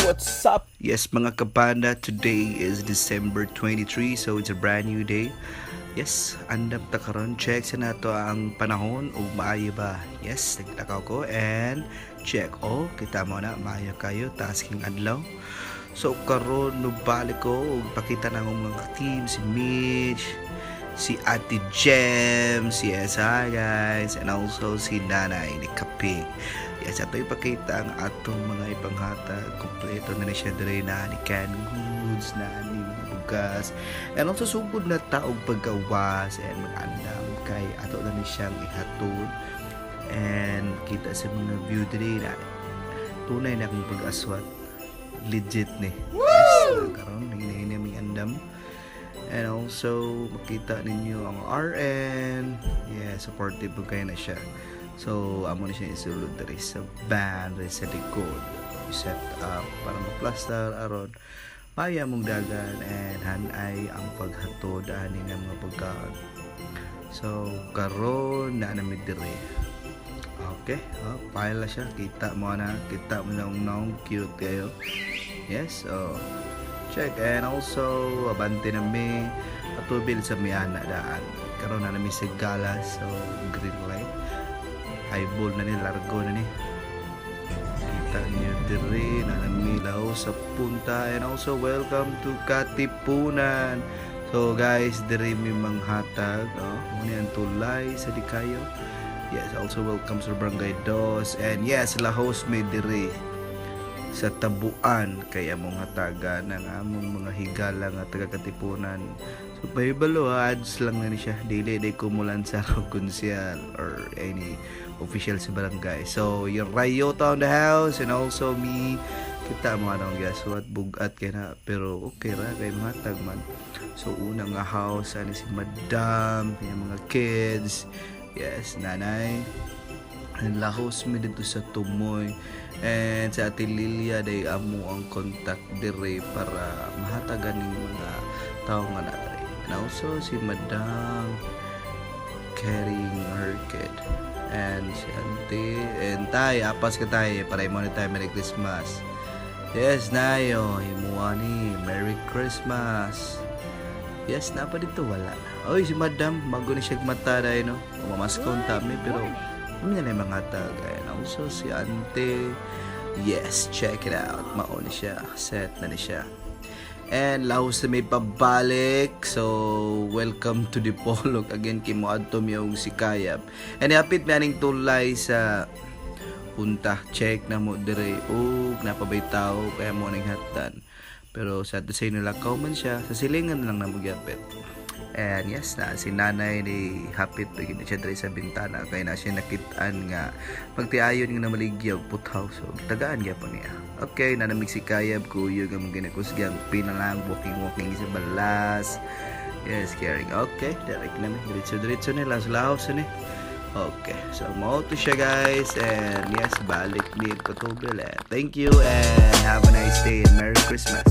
what's up? Yes, mga kabanda, today is December 23, so it's a brand new day. Yes, andam ta karon, check sa nato ang panahon ug maayo ba. Yes, naglakaw ko and check. Oh, kita mo na maayo kayo tasking adlaw. So karon nubalik ko ug pakita na akong mga team, si Mitch, si Ate Jem, si SI guys, and also si Nanay ni Kaping. Yes, ato ipakita ang atong mga ipanghatag. Kompleto na siya diri na ni canned goods, na ni mga bugas, and also sugod na taog paggawas and mag-andam kay ato na ni siyang ihatod. And kita sa mga view diri na tunay na akong pag-aswat, legit ni. Yes, karon naging aming andam. And also makita ninyo ang RN. Yeah, supportive po kayo na siya. So, amo na siya isulod diri sa band, diri sa likod. Set up para ma-plaster aron paya mong dagan and hanay ang paghatod ani nga mga pagkaon. So, karon na nami diri. Okay, pila siya, kita mo na ang cute kayo. Yes, check. And also abante na mi atubil sa miana daan. Karon na nami sa galas, so green light. Highball na ni, largo na ni. Kita niyo diri na namilaw sa punta. And also welcome to Katipunan. So guys, diri mi manghatag, muna ang tulay sa Dikayo. Yes, also welcome sa Barangay Dos. And yes, la host may diri sa Tabuan kaya mong hatagan ng among mga higala nga taga Katipunan. So pahibalo, ads lang na ni siya, dili kumulan sa konsyal or any official sa barangay. So yung Rayota on the house, and also me, kita mo anong gaswat bugat kay na, pero okay ra kay matag man. So unang nga house ani si Madam, yung mga kids, yes, nanay, and lahos mi dito sa Tumoy. And sa Ate Lilia day amo ang contact dire para mahatagan ng mga tao nga natay. And also si Madam carrying her kid. And si Auntie and Tay, apas ka Tay, para mo na tayo Merry Christmas. Yes, Nayo, himuha ni Merry Christmas. Yes, napa dito wala. Oy, si Madam, bago ni siya mata dahil, no? Umamaskon tami, pero ano na yung mga tag. And also si Auntie, yes, check it out. Mauni siya, set na ni siya. And lahos na may pabalik. So, welcome to the Polog. Again, kimo adtom yung si Kayab. And hapit maning tulay sa punta. Check na mo dire. Napabay tao. Kaya mo nang hatan. Pero sa to say nilakaw man siya. Sa silingan lang na magyapit. And yes, na si nanay ni hapit pagin siya diri sa bintana kay na siya nakitaan nga magtiayon nga na maligyaw putaw, so tagaan gyapon niya. Okay, nanamig si Kayab kuyo nga maginakusgang pinalang walking sa balas. Yes, caring. Okay, direct na mi diretso nila sa laos ni. Okay, so mo to siya guys, and yes, balik ni Patubil. Thank you and have a nice day and Merry Christmas.